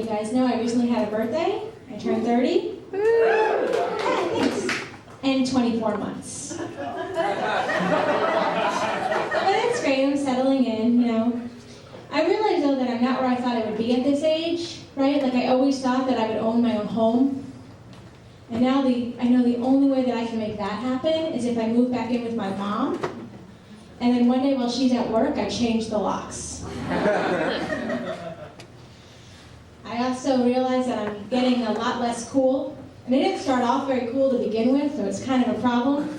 you guys know I recently had a birthday. I turned 30. Yeah, thanks. And 24 months. But it's great, I'm settling in, you know. I realize though that I'm not where I thought I would be at this age, right? Like I always thought that I would own my own home. And now I know the only way that I can make that happen is if I move back in with my mom. And then one day while she's at work, I change the locks. I also realize that I'm getting a lot less cool. And it didn't start off very cool to begin with, so it's kind of a problem.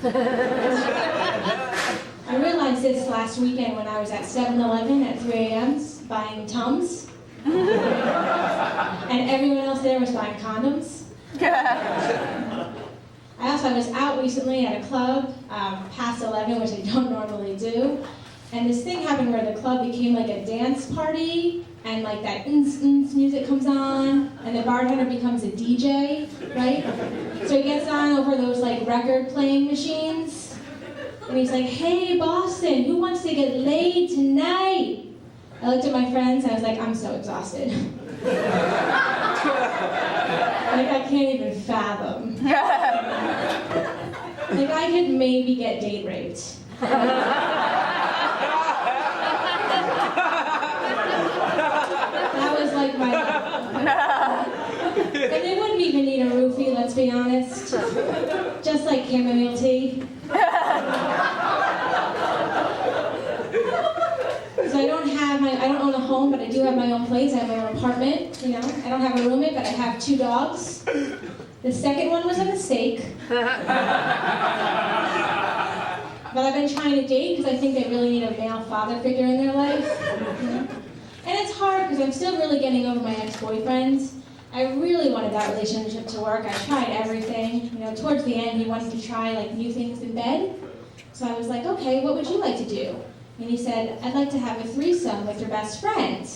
I realized this last weekend when I was at 7-Eleven at 3 a.m. buying Tums. And everyone else there was buying condoms. I was out recently at a club past 11, which I don't normally do. And this thing happened where the club became like a dance party, and like that music comes on, and the bartender becomes a DJ, right? So he gets on over those like record playing machines, and he's like, "Hey Boston, who wants to get laid tonight?" I looked at my friends and I was like, I'm so exhausted. Like I can't even fathom. Like I could maybe get date raped. That was like my and they wouldn't even need a roofie, let's be honest. Just like chamomile tea. So I don't own a home, but I do have my own place. I have my own apartment, you know. I don't have a roommate, but I have 2 dogs. The second one was a mistake. But I've been trying to date because I think they really need a male father figure in their life. You know? And it's hard because I'm still really getting over my ex-boyfriends. I really wanted that relationship to work. I tried everything. You know, towards the end, he wanted to try like new things in bed. So I was like, okay, what would you like to do? And he said, I'd like to have a threesome with your best friend.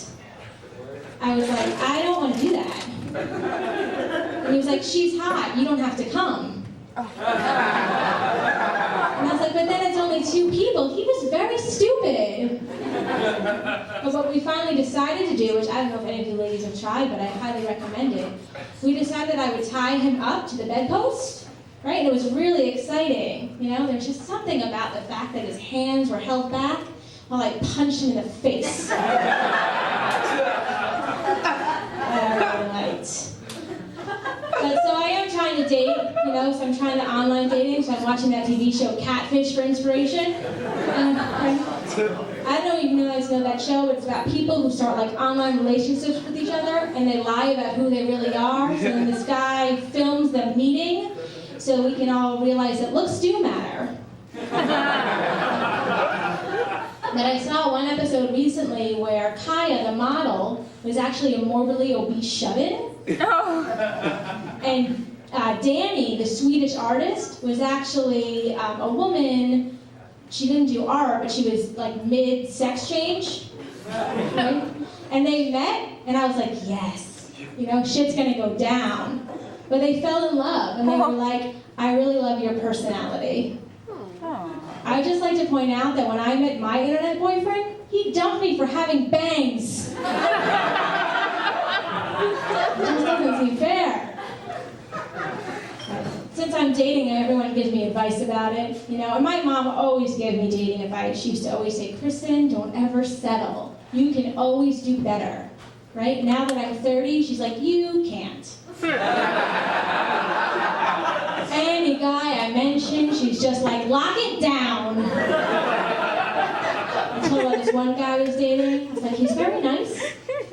I was like, I don't want to do that. And he was like, she's hot, you don't have to come. And I was like, but then it's only 2 people. He was very stupid. But what we finally decided to do, which I don't know if any of you ladies have tried, but I highly recommend it, we decided I would tie him up to the bedpost. Right? And it was really exciting. You know, there's just something about the fact that his hands were held back while I punched him in the face. That I really liked. But so I am trying to date, you know, so I'm trying to online dating, so I'm watching that TV show Catfish for inspiration. I don't know if you guys know that show, but it's about people who start like online relationships with each other and they lie about who they really are. So then this guy films them meeting, so we can all realize that looks do matter. But I saw one episode recently where Kaya, the model, was actually a morbidly obese shut-in. And Danny, the Swedish artist, was actually a woman. She didn't do art, but she was like mid-sex change. Right? And they met, and I was like, yes, you know, shit's gonna go down. But they fell in love, and they were like, I really love your personality. I would just like to point out that when I met my internet boyfriend, he dumped me for having bangs. It just doesn't seem fair. Since I'm dating, everyone gives me advice about it, you know, and my mom always gave me dating advice. She used to always say, Kristin, don't ever settle. You can always do better, right? Now that I'm 30, she's like, you can't. Any guy I mention, she's just like, lock it down. I told her this one guy I was dating. I was like, he's very nice,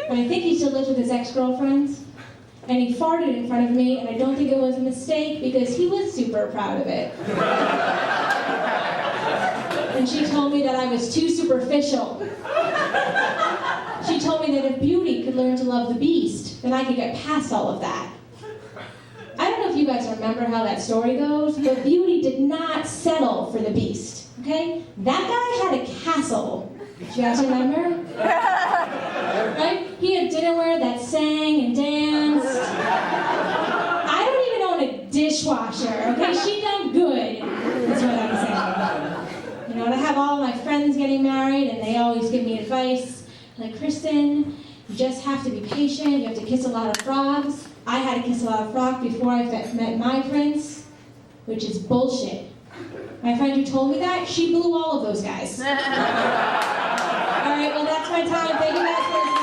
but I think he still lives with his ex-girlfriends. And he farted in front of me, and I don't think it was a mistake because he was super proud of it. And she told me that I was too superficial. She told me that if beauty could learn to love the beast, then I could get past all of that. I don't know if you guys remember how that story goes, but Beauty did not settle for the beast, okay? That guy had a castle. Do you guys remember? Right? He had dinnerware that sang and danced. I don't even own a dishwasher, okay? She done good, is what I'm saying. You know, and I have all my friends getting married, and they always give me advice. Like, Kristin, You just have to be patient, you have to kiss a lot of frogs. I had to kiss a lot of frogs before I met my prince, which is bullshit. My friend who told me that, she blew all of those guys. All right, well, that's my time. Thank you guys for listening.